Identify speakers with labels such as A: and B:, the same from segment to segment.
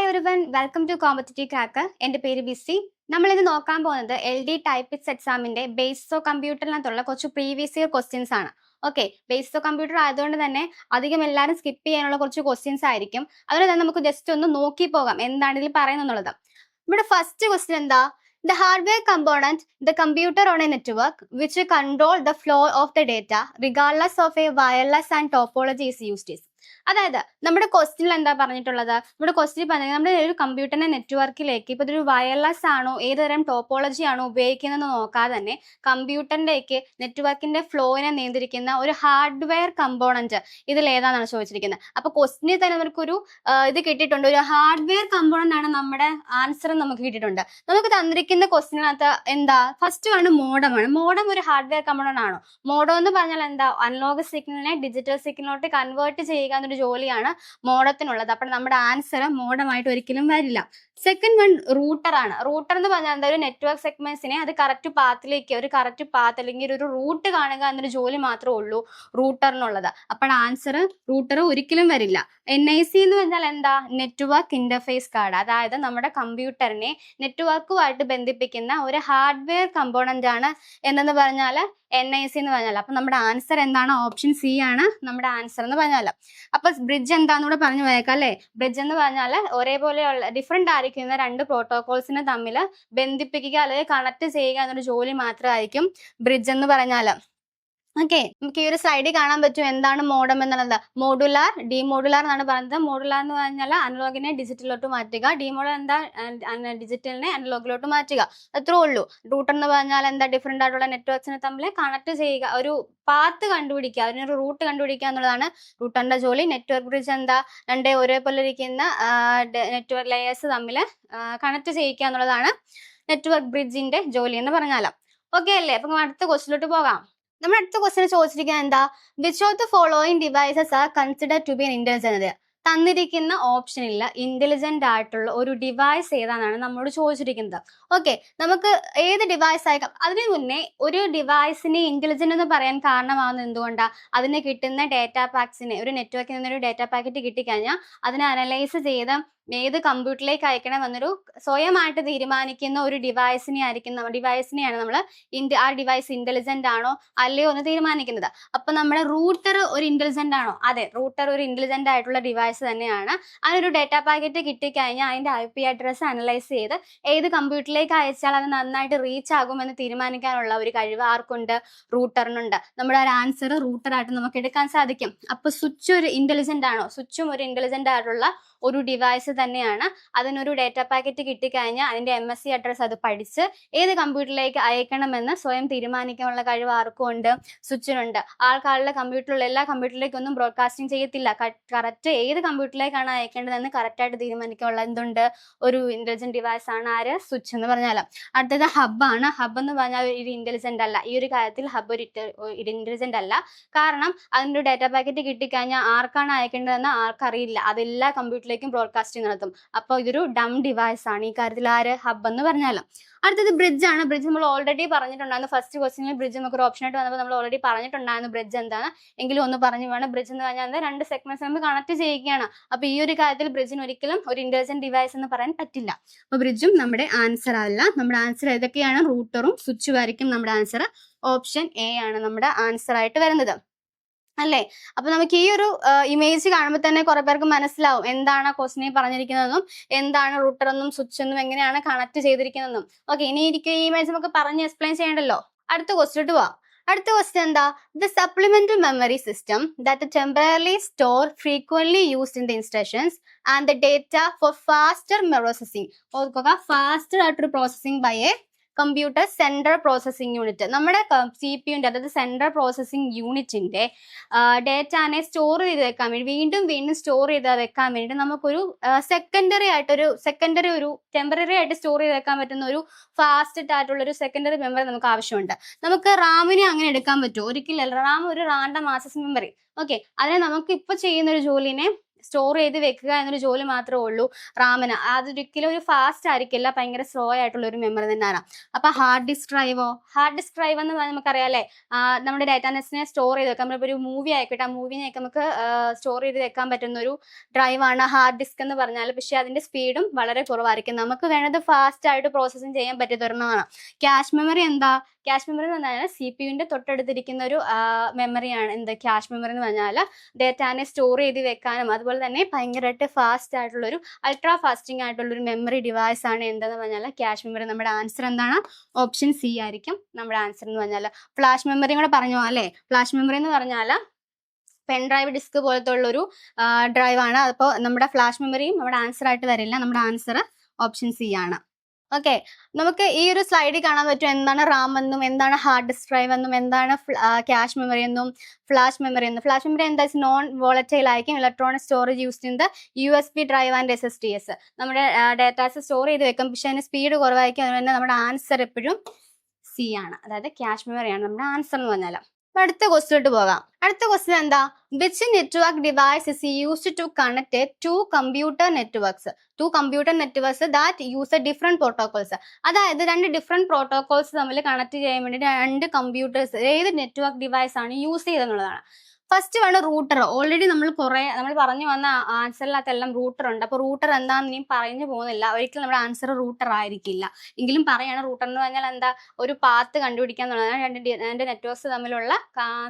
A: Hi everyone, welcome to competitive cracker. എൻ്റെ പേര് ബിസി. നമ്മൾ ഇന്ന് നോക്കാൻ പോകുന്നത് LD ടൈപ്പിസ്റ്റ് എക്സാമിന്റെ ബേസിക്സ് ഓഫ് കമ്പ്യൂട്ടറിനകത്തുള്ള കുറച്ച് പ്രീവിയസ് ഇയർ ക്വസ്റ്റ്യൻസ് ആണ്. ഓക്കെ, ബേസിക്സ് ഓഫ് കമ്പ്യൂട്ടർ ആയതുകൊണ്ട് തന്നെ അധികം എല്ലാവരും സ്കിപ്പ് ചെയ്യാനുള്ള കുറച്ച് ക്വസ്റ്റ്യൻസ് ആയിരിക്കും. അതുകൊണ്ട് തന്നെ നമുക്ക് ജസ്റ്റ് ഒന്ന് നോക്കി പോകാം എന്താണ് ഇതിൽ പറയുന്നത്. ഇവിടെ ഫസ്റ്റ് ക്വസ്റ്റ്യൻ എന്താ? The hardware component, the computer on a network which control the flow of the data regardless of a wireless and topology is used. അതായത് നമ്മുടെ ക്വസ്റ്റ്യനിൽ എന്താ പറഞ്ഞിട്ടുള്ളത്? നമ്മുടെ ക്വസ്റ്റ്യൻ പറഞ്ഞത് നമ്മുടെ ഒരു കമ്പ്യൂട്ടറിന്റെ നെറ്റ്വർക്കിലേക്ക് ഇപ്പൊ ഇതൊരു വയർലെസ് ആണോ ഏതുതരം ടോപ്പോളജി ആണോ ഉപയോഗിക്കുന്നതെന്ന് നോക്കാതെ തന്നെ കമ്പ്യൂട്ടറിന്റെയൊക്കെ നെറ്റ്വർക്കിന്റെ ഫ്ലോയിനെ നിയന്ത്രിക്കുന്ന ഒരു ഹാർഡ്വെയർ കമ്പോണന്റ് ഇതിൽ ഏതാണെന്നാണ് ചോദിച്ചിരിക്കുന്നത്. അപ്പൊ ക്വസ്റ്റ്യനിൽ തന്നെ നമുക്കൊരു ഇത് കിട്ടിയിട്ടുണ്ട്, ഒരു ഹാർഡ്വെയർ കമ്പോണന്റ് ആണ് നമ്മുടെ ആൻസർ നമുക്ക് കിട്ടിയിട്ടുണ്ട്. നമുക്ക് തന്നിരിക്കുന്ന ക്വസ്റ്റ്യനകത്ത് എന്താ? ഫസ്റ്റ് ആണ് മോഡമാണ്. മോഡം ഒരു ഹാർഡ്വെയർ കമ്പോണന്റ് ആണോ? മോഡം എന്ന് പറഞ്ഞാൽ എന്താ? അനലോഗ് സിഗ്നലിനെ ഡിജിറ്റൽ സിഗ്നലിലോട്ട് കൺവേർട്ട് ചെയ്യുക എന്നൊരു ജോലിയാണ് മോഡത്തിനുള്ളത്. അപ്പോൾ നമ്മുടെ ആൻസർ മോഡമായിട്ട് ഒരിക്കലും വരില്ല. സെക്കൻഡ് വൺ റൂട്ടർ ആണ്. റൂട്ടർ എന്ന് പറഞ്ഞാൽ എന്താ? ഒരു നെറ്റ്വർക്ക് സെഗ്മെന്റ്സിനെ അത് കറക്റ്റ് പാത്തിലേക്ക്, ഒരു കറക്റ്റ് പാത്ത് അല്ലെങ്കിൽ ഒരു റൂട്ട് കാണുക എന്നൊരു ജോലി മാത്രമേ ഉള്ളൂ റൂട്ടറിനുള്ളത്. അപ്പോൾ ആൻസർ റൂട്ടർ ഒരിക്കലും വരില്ല. NIC എന്ന് പറഞ്ഞാൽ എന്താ? Network interface card. അതായത് നമ്മുടെ കമ്പ്യൂട്ടറിനെ നെറ്റ്വർക്കുമായിട്ട് ബന്ധിപ്പിക്കുന്ന ഒരു ഹാർഡ്വെയർ കമ്പോണന്റ് ആണ് എന്നു പറഞ്ഞാൽ NIC എന്ന് പറഞ്ഞാൽ. അപ്പൊ നമ്മുടെ ആൻസർ എന്താണ്? ഓപ്ഷൻ സി ആണ് നമ്മുടെ ആൻസർ എന്ന് പറഞ്ഞാൽ. അപ്പൊ ബ്രിഡ്ജ് എന്താണെന്നൂടെ പറഞ്ഞു പോയേക്കാം അല്ലെ. ബ്രിഡ്ജ് എന്ന് പറഞ്ഞാൽ ഒരേപോലെയുള്ള ഡിഫറെന്റ് ആയിരിക്കുന്ന രണ്ട് പ്രോട്ടോകോൾസിനെ തമ്മിൽ ബന്ധിപ്പിക്കുക അല്ലെങ്കിൽ കണക്ട് ചെയ്യുക എന്നൊരു ജോലി മാത്രമായിരിക്കും ബ്രിഡ്ജ് എന്ന് പറഞ്ഞാൽ. ഓക്കെ, നമുക്ക് ഈ ഒരു സ്ലൈഡിൽ കാണാൻ പറ്റും എന്താണ് മോഡം എന്നുള്ളത്. മോഡുലാർ, ഡിമോഡുലാർ എന്നാണ് പറയുന്നത്. മോഡുലാർ എന്ന് പറഞ്ഞാൽ അനലോഗിനെ ഡിജിറ്റലിലോട്ട് മാറ്റുക, ഡിമോഡുലാർ എന്താ? ഡിജിറ്റലിനെ അനലോഗിലോട്ട് മാറ്റുക, അത്രേ ഉള്ളൂ. റൂട്ടർ എന്ന് പറഞ്ഞാൽ എന്താ? ഡിഫറെന്റ് ആയിട്ടുള്ള നെറ്റ്വർക്സിനെ തമ്മിൽ കണക്ട് ചെയ്യുക, ഒരു പാത്ത് കണ്ടുപിടിക്കുക, അതിനൊരു റൂട്ട് കണ്ടുപിടിക്കുക എന്നുള്ളതാണ് റൂട്ടറിന്റെ ജോലി. നെറ്റ്വർക്ക് ബ്രിഡ്ജ് എന്താ? രണ്ട് ഒരേപോലെ ഇരിക്കുന്ന നെറ്റ്വർക്ക് ലെയേഴ്സ് തമ്മിൽ കണക്ട് ചെയ്യിക്കുക എന്നുള്ളതാണ് നെറ്റ്വർക്ക് ബ്രിഡ്ജിന്റെ ജോലി എന്ന് പറഞ്ഞാൽ. ഓക്കെ അല്ലേ? അപ്പൊ അടുത്ത ക്വസ്റ്റിലോട്ട് പോകാം. നമ്മുടെ അടുത്ത ക്വസ്റ്റ്യൻ ചോദിച്ചിരിക്കുന്നത് എന്താ? Which of the following devices are consider to be an intelligent? തന്നിരിക്കുന്ന ഓപ്ഷനില്ല ഇന്റലിജന്റ് ആയിട്ടുള്ള ഒരു ഡിവൈസ് ഏതാണെന്നാണ് നമ്മളോട് ചോദിച്ചിരിക്കുന്നത്. ഓക്കെ, നമുക്ക് ഏത് ഡിവൈസ് ആയിരിക്കാം. അതിനു മുന്നേ ഒരു ഡിവൈസിനെ ഇന്റലിജന്റ് എന്ന് പറയാൻ കാരണമാകുന്നത് എന്തുകൊണ്ടാണ്? അതിന് കിട്ടുന്ന ഡേറ്റ പാക്സിനെ, ഒരു നെറ്റ്വർക്കിൽ നിന്നൊരു ഡേറ്റ പാക്കറ്റ് കിട്ടിക്കഴിഞ്ഞാൽ അതിനെ അനലൈസ് ചെയ്ത് ഏത് കമ്പ്യൂട്ടറിലേക്ക് അയക്കണം എന്നൊരു സ്വയമായിട്ട് തീരുമാനിക്കുന്ന ഒരു ഡിവൈസിനെയാണ് നമ്മൾ ആ ഡിവൈസ് ഇന്റലിജന്റ് ആണോ അല്ലയോ എന്ന് തീരുമാനിക്കുന്നത്. അപ്പൊ നമ്മുടെ റൂട്ടർ ഒരു ഇന്റലിജന്റ് ആണോ? അതെ, റൂട്ടർ ഒരു ഇന്റലിജന്റ് ആയിട്ടുള്ള ഡിവൈസ് തന്നെയാണ്. അതിനൊരു ഡേറ്റ പാക്കറ്റ് കിട്ടിക്കഴിഞ്ഞാൽ അതിന്റെ IP അഡ്രസ് അനലൈസ് ചെയ്ത് ഏത് കമ്പ്യൂട്ടറിലേക്ക് അയച്ചാൽ അത് നന്നായിട്ട് റീച്ച് ആകുമെന്ന് തീരുമാനിക്കാനുള്ള ഒരു കഴിവ് ആർക്കുണ്ട്? റൂട്ടറിനുണ്ട്. നമ്മുടെ ഒരു ആൻസർ റൂട്ടറായിട്ട് നമുക്ക് എടുക്കാൻ സാധിക്കും. അപ്പൊ സ്വിച്ച് ഒരു ഇന്റലിജന്റ് ആണോ? സ്വിച്ചും ഒരു ഇന്റലിജന്റ് ആയിട്ടുള്ള ഒരു ഡിവൈസ് തന്നെയാണ്. അതിനൊരു ഡേറ്റ പാക്കറ്റ് കിട്ടിക്കഴിഞ്ഞാൽ അതിന്റെ MSC അഡ്രസ് അത് പഠിച്ച് ഏത് കമ്പ്യൂട്ടറിലേക്ക് അയക്കണമെന്ന് സ്വയം തീരുമാനിക്കാനുള്ള കഴിവ് ആർക്കും ഉണ്ട്? സ്വിച്ചിനുണ്ട്. ആൾക്കാരുടെ കമ്പ്യൂട്ടറിലുള്ള എല്ലാ കമ്പ്യൂട്ടറിലേക്കൊന്നും ബ്രോഡ്കാസ്റ്റിംഗ് ചെയ്യത്തില്ല. കറക്റ്റ് ഏത് കമ്പ്യൂട്ടറിലേക്കാണ് അയക്കേണ്ടതെന്ന് കറക്റ്റായിട്ട് തീരുമാനിക്കാനുള്ള എന്തുണ്ട്? ഒരു ഇന്റലിജന്റ് ഡിവൈസ് ആണ് ആര്? സ്വിച്ച് എന്ന് പറഞ്ഞാൽ. അടുത്തത് ഹബ്ബാണ്. ഹബ്ബ് എന്ന് പറഞ്ഞാൽ ഒരു ഇന്റലിജന്റ് അല്ല. ഈ ഒരു കാര്യത്തിൽ ഹബ്ബ് ഒരു ഇന്റലിജന്റ് അല്ല. കാരണം അതിന്റെ ഡേറ്റ പാക്കറ്റ് കിട്ടിക്കഴിഞ്ഞാൽ ആർക്കാണ് അയക്കേണ്ടതെന്ന് ആർക്കറിയില്ല. അതെല്ലാ കമ്പ്യൂട്ടറിലേക്കും ബ്രോഡ്കാസ്റ്റിംഗ് നടത്തും. അപ്പോൾ ഇതൊരു ഡം ഡിവൈസ് ആണ് ഈ കാര്യത്തിൽ ആര്? ഹബ്ബ് എന്ന് പറഞ്ഞാൽ. അടുത്തത് ബ്രിഡ്ജ് ആണ്. ബ്രിഡ്ജ് നമ്മൾ ഓൾറെഡി പറഞ്ഞിട്ടുണ്ടായിരുന്നു. ഫസ്റ്റ് ക്വസ്റ്റ്യനിൽ ബ്രിഡ്ജ് നമുക്ക് ഒരു ഓപ്ഷൻ ആയിട്ട് വന്നപ്പോൾ നമ്മൾ ഓൾറെഡി പറഞ്ഞിട്ടുണ്ടായിരുന്നു ബ്രിഡ്ജ് എന്താണ്. എങ്കിലും ഒന്ന് പറഞ്ഞു വേണം. ബ്രിഡ്ജ് എന്ന് പറഞ്ഞാൽ രണ്ട് സെഗ്മെന്റ്സ് നമ്മൾ കണക്ട് ചെയ്യുകയാണ്. അപ്പൊ ഈ ഒരു കാര്യത്തിൽ ബ്രിഡ്ജിന് ഒരിക്കലും ഒരു ഇന്റലിജന്റ് ഡിവൈസ് എന്ന് പറയാൻ പറ്റില്ല. അപ്പൊ ബ്രിഡ്ജും നമ്മുടെ ആൻസർ അല്ല. നമ്മുടെ ആൻസർ ഏതൊക്കെയാണ്? റൂട്ടറും സ്വിച്ചും ആയിരിക്കും നമ്മുടെ ആൻസർ. ഓപ്ഷൻ A ആണ് നമ്മുടെ ആൻസർ ആയിട്ട് വരുന്നത് അല്ലേ. അപ്പൊ നമുക്ക് ഈ ഒരു ഇമേജ് കാണുമ്പോൾ തന്നെ കുറെ പേർക്ക് മനസ്സിലാവും എന്താണ് ക്വസ്റ്റിനെ പറഞ്ഞിരിക്കുന്നതെന്നും എന്താണ് റൂട്ടർ എന്നും സ്വിച്ച് എന്നും എങ്ങനെയാണ് കണക്ട് ചെയ്തിരിക്കുന്നതെന്നും. ഓക്കെ, ഇനി ഈ ഇമേജ് നമുക്ക് പറഞ്ഞ് എക്സ്പ്ലെയിൻ ചെയ്യണ്ടല്ലോ. അടുത്ത ക്വസ്റ്റ്യൻ പോവാം. അടുത്ത ക്വസ്റ്റ്യൻ എന്താ? The supplemental memory system that temporarily store frequently used in the instructions and the data for faster processing. ഓർക്കുക, ഫാസ്റ്റർ ആയിട്ടൊരു processing by a computer central processing unit. നമ്മുടെ CPU-ന്റെ അതായത് സെൻട്രൽ പ്രോസസിംഗ് യൂണിറ്റിന്റെ ഡേറ്റാനെ സ്റ്റോർ ചെയ്ത് വെക്കാൻ വേണ്ടി വീണ്ടും സ്റ്റോർ ചെയ്ത് വെക്കാൻ വേണ്ടി നമുക്കൊരു ടെമ്പററി ആയിട്ട് സ്റ്റോർ ചെയ്ത് വെക്കാൻ പറ്റുന്ന ഒരു ഫാസ്റ്റ് ആയിട്ടുള്ള ഒരു സെക്കൻഡറി മെമ്മറി നമുക്ക് ആവശ്യമുണ്ട്. നമുക്ക് റാമിനെ അങ്ങനെ എടുക്കാൻ പറ്റുമോ? ഒരിക്കലും. റാം ഒരു റാൻഡം ആക്സസ് മെമ്മറി. ഓക്കെ, അതിനെ നമുക്ക് ഇപ്പൊ ചെയ്യുന്ന ഒരു ജോലിനെ സ്റ്റോർ ചെയ്ത് വെക്കുക എന്നൊരു ജോലി മാത്രമേ ഉള്ളൂ റാമിന്. അതൊരിക്കലും ഒരു ഫാസ്റ്റ് ആയിരിക്കില്ല, ഭയങ്കര സ്ലോ ആയിട്ടുള്ള ഒരു മെമ്മറി തന്നെയാണ്. അപ്പൊ ഹാർഡ് ഡിസ്ക് ഡ്രൈവോ, ഹാർഡ് ഡിസ്ക് ഡ്രൈവ് എന്ന് നമുക്കറിയാം അല്ലേ, നമ്മുടെ ഡാറ്റാനെസിനെ സ്റ്റോർ ചെയ്ത് വെക്കാം. നമ്മളിപ്പോൾ ഒരു മൂവി ആയിക്കോട്ടെ, ആ മൂവിനെയൊക്കെ നമുക്ക് സ്റ്റോർ ചെയ്ത് വെക്കാൻ പറ്റുന്ന ഒരു ഡ്രൈവാണ് ഹാർഡ് ഡിസ്ക് എന്ന് പറഞ്ഞാൽ. പക്ഷെ അതിന്റെ സ്പീഡും വളരെ കുറവായിരിക്കും. നമുക്ക് വേണ്ടത് ഫാസ്റ്റ് ആയിട്ട് പ്രോസസ്സിങ് ചെയ്യാൻ പറ്റിയ ഒരെണ്ണമാണ്. ക്യാഷ് മെമ്മറി എന്താ? ക്യാഷ് മെമ്മറി എന്ന് പറഞ്ഞാൽ CPU തൊട്ടടുത്തിരിക്കുന്ന ഒരു മെമ്മറിയാണ് എന്ത് ക്യാഷ് മെമ്മറി എന്ന് പറഞ്ഞാൽ. ഡേറ്റാനെ സ്റ്റോർ ചെയ്ത് വെക്കാനും അതുപോലെ തന്നെ ഭയങ്കരമായിട്ട് ഫാസ്റ്റ് ആയിട്ടുള്ളൊരു അൾട്രാ ഫാസ്റ്റിംഗ് ആയിട്ടുള്ളൊരു മെമ്മറി ഡിവൈസ് ആണ് എന്തെന്ന് പറഞ്ഞാൽ ക്യാഷ് മെമ്മറി. നമ്മുടെ ആൻസർ എന്താണ്? ഓപ്ഷൻ സി ആയിരിക്കും നമ്മുടെ ആൻസർ എന്ന് പറഞ്ഞാൽ. ഫ്ലാഷ് മെമ്മറിയും കൂടെ പറഞ്ഞു അല്ലേ. ഫ്ലാഷ് മെമ്മറി എന്ന് പറഞ്ഞാൽ പെൻ ഡ്രൈവ് ഡിസ്ക് പോലത്തെ ഉള്ളൊരു ഡ്രൈവാണ്. അപ്പോൾ നമ്മുടെ ഫ്ലാഷ് മെമ്മറിയും നമ്മുടെ ആൻസർ ആയിട്ട് വരില്ല. നമ്മുടെ ആൻസർ ഓപ്ഷൻ സി ആണ്. ഓക്കെ, നമുക്ക് ഈ ഒരു സ്ലൈഡിൽ കാണാൻ പറ്റും എന്താണ് റാം എന്നും എന്താണ് ഹാർഡ് ഡിസ്ക് ഡ്രൈവ് എന്നും എന്താണ് ക്യാഷ് മെമ്മറി എന്നും ഫ്ലാഷ് മെമ്മറി എന്നും. ഫ്ലാഷ് മെമ്മറി എന്താ? നോൺ വോളറ്റൈൽ ആയിരിക്കും, electronic storage used in the USB drive and SSDs. നമ്മുടെ ഡേറ്റാസ് സ്റ്റോർ ചെയ്ത് വെക്കും, പക്ഷെ അതിന് സ്പീഡ് കുറവായിരിക്കും. അതുകൊണ്ട് തന്നെ നമ്മുടെ ആൻസർ എപ്പോഴും സി ആണ്, അതായത് ക്യാഷ് മെമ്മറിയാണ് നമ്മുടെ ആൻസർ എന്ന് പറഞ്ഞാൽ. അടുത്ത ക്വസ്റ്റിലോട്ട് പോകാം. അടുത്ത ക്വസ്റ്റ്യൻ എന്താ? Which network device is used to connect to computer networks that use different protocols. അതായത് രണ്ട് ഡിഫറെന്റ് പ്രോട്ടോകോൾസ് തമ്മിൽ കണക്ട് ചെയ്യാൻ വേണ്ടി രണ്ട് കമ്പ്യൂട്ടേഴ്സ് ഏത് നെറ്റ്വർക്ക് ഡിവൈസ് ആണ് യൂസ് ചെയ്തെന്നുള്ളതാണ്. ഫസ്റ്റ് വേണം റൂട്ടർ. ഓൾറെഡി നമ്മൾ പറഞ്ഞു വന്ന ആൻസറിനകത്തെല്ലാം റൂട്ടർ ഉണ്ട്. അപ്പോൾ റൂട്ടർ എന്താണെന്ന് ഇനിയും പറഞ്ഞു പോകുന്നില്ല. ഒരിക്കലും നമ്മുടെ ആൻസർ റൂട്ടർ ആയിരിക്കില്ല. എങ്കിലും പറയാണ് റൂട്ടർ എന്ന് പറഞ്ഞാൽ എന്താ? ഒരു പാത്ത് കണ്ടുപിടിക്കുക എന്നുള്ളതാണ്. രണ്ട് നെറ്റ്വർക്ക്സ് തമ്മിലുള്ള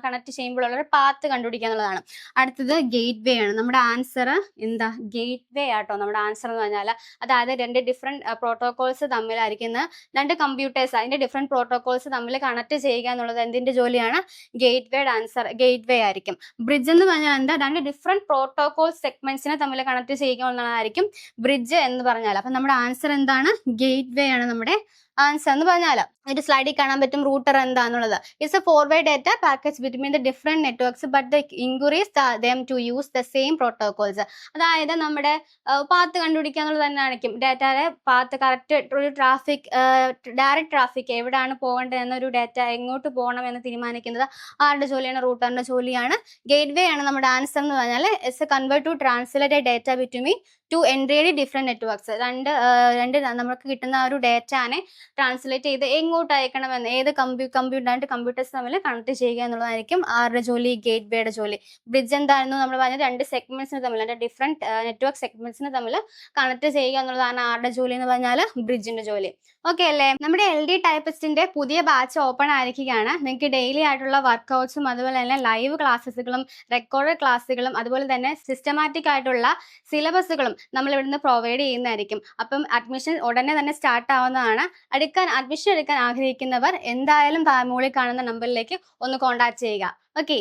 A: കണക്ട് ചെയ്യുമ്പോഴുള്ള ഒരു പാത്ത് കണ്ടുപിടിക്കുക എന്നുള്ളതാണ്. അടുത്തത് ഗേറ്റ് വേ ആണ്. നമ്മുടെ ആൻസർ എന്താ? ഗേറ്റ് വേ ആട്ടോ നമ്മുടെ ആൻസർ എന്ന് പറഞ്ഞാൽ. അതായത് രണ്ട് ഡിഫറെന്റ് പ്രോട്ടോകോൾസ് തമ്മിലായിരിക്കുന്ന രണ്ട് കമ്പ്യൂട്ടേഴ്സ്, അതിന്റെ ഡിഫറെന്റ് പ്രോട്ടോകോൾസ് തമ്മിൽ കണക്ട് ചെയ്യുക എന്നുള്ളത് എന്തിന്റെ ജോലിയാണ്? ഗേറ്റ് വേയുടെ ആൻസർ ഗേറ്റ് വേ ആയിരിക്കും. ബ്രിഡ്ജ് എന്ന് പറഞ്ഞാൽ എന്താ? രണ്ട് ഡിഫറെന്റ് പ്രോട്ടോകോൾ സെഗ്മെന്റ്സിനെ തമ്മിൽ കണക്ട് ചെയ്യുക എന്നുള്ളതായിരിക്കും ബ്രിഡ്ജ് എന്ന് പറഞ്ഞാൽ. അപ്പൊ നമ്മുടെ ആൻസർ എന്താണ്? ഗേറ്റ് വേ ആണ് നമ്മുടെ ആൻസർ എന്ന് പറഞ്ഞാൽ. ഒരു സ്ലൈഡിൽ കാണാൻ പറ്റും റൂട്ടർ എന്താന്നുള്ളത്. It's a forward data package between the different networks but the inquiries them to use the same protocols. അതായത് നമ്മുടെ പാത്ത് കണ്ടുപിടിക്കുക എന്നുള്ളത് തന്നെ ആയിരിക്കും. ഡാറ്റയുടെ പാത്ത് കറക്റ്റ് ഒരു ഡയറക്റ്റ് ട്രാഫിക് എവിടെയാണ് പോകേണ്ടത് എന്നൊരു ഡാറ്റ എങ്ങോട്ട് പോകണം എന്ന് തീരുമാനിക്കുന്നത് ആരുടെ ജോലിയാണ്? റൂട്ടറിന്റെ ജോലിയാണ്. ഗേറ്റ് വേ ആണ് നമ്മുടെ ആൻസർ എന്ന് പറഞ്ഞാൽ it's a convert to translate data between two entirely different networks. രണ്ട് നമുക്ക് കിട്ടുന്ന ഒരു ഡാറ്റാനെ ട്രാൻസ്ലേറ്റ് ചെയ്ത് എങ്ങോട്ട് അയക്കണമെന്ന് ഏത് കമ്പ്യൂട്ടേഴ്സ് തമ്മിൽ കണക്ട് ചെയ്യുക എന്നുള്ളതായിരിക്കും ആരുടെ ജോലി? ഗേറ്റ് വേയുടെ ജോലി. ബ്രിഡ്ജ് എന്തായിരുന്നു നമ്മൾ പറഞ്ഞത്? രണ്ട് സെഗ്മെന്റ്സിന് തമ്മിൽ, രണ്ട് ഡിഫറെന്റ് നെറ്റ്വർക്ക് സെഗ്മെന്റ്സിന് തമ്മിൽ കണക്ട് ചെയ്യുക എന്നുള്ളതാണ് ആരുടെ ജോലി എന്ന് പറഞ്ഞാൽ ബ്രിഡ്ജിന്റെ ജോലി. ഓക്കെ അല്ലേ? നമ്മുടെ LD ടൈപ്പിസ്റ്റിന്റെ പുതിയ ബാച്ച് ഓപ്പൺ ആയിരിക്കുകയാണ്. നിങ്ങൾക്ക് ഡെയിലി ആയിട്ടുള്ള വർക്ക്ഔട്ട്സും അതുപോലെ തന്നെ ലൈവ് ക്ലാസ്സുകളും റെക്കോർഡഡ് ക്ലാസ്സുകളും അതുപോലെ തന്നെ സിസ്റ്റമാറ്റിക് ആയിട്ടുള്ള സിലബസുകളും നമ്മൾ ഇവിടുന്ന് പ്രൊവൈഡ് ചെയ്യുന്നതായിരിക്കും. അപ്പം അഡ്മിഷൻ ഉടനെ തന്നെ സ്റ്റാർട്ട് ആവുന്നതാണ്. അഡ്മിഷൻ എടുക്കാൻ ആഗ്രഹിക്കുന്നവർ എന്തായാലും മുകളിൽ കാണുന്ന നമ്പറിലേക്ക് ഒന്ന് കോൺടാക്ട് ചെയ്യുക. ഓക്കെ.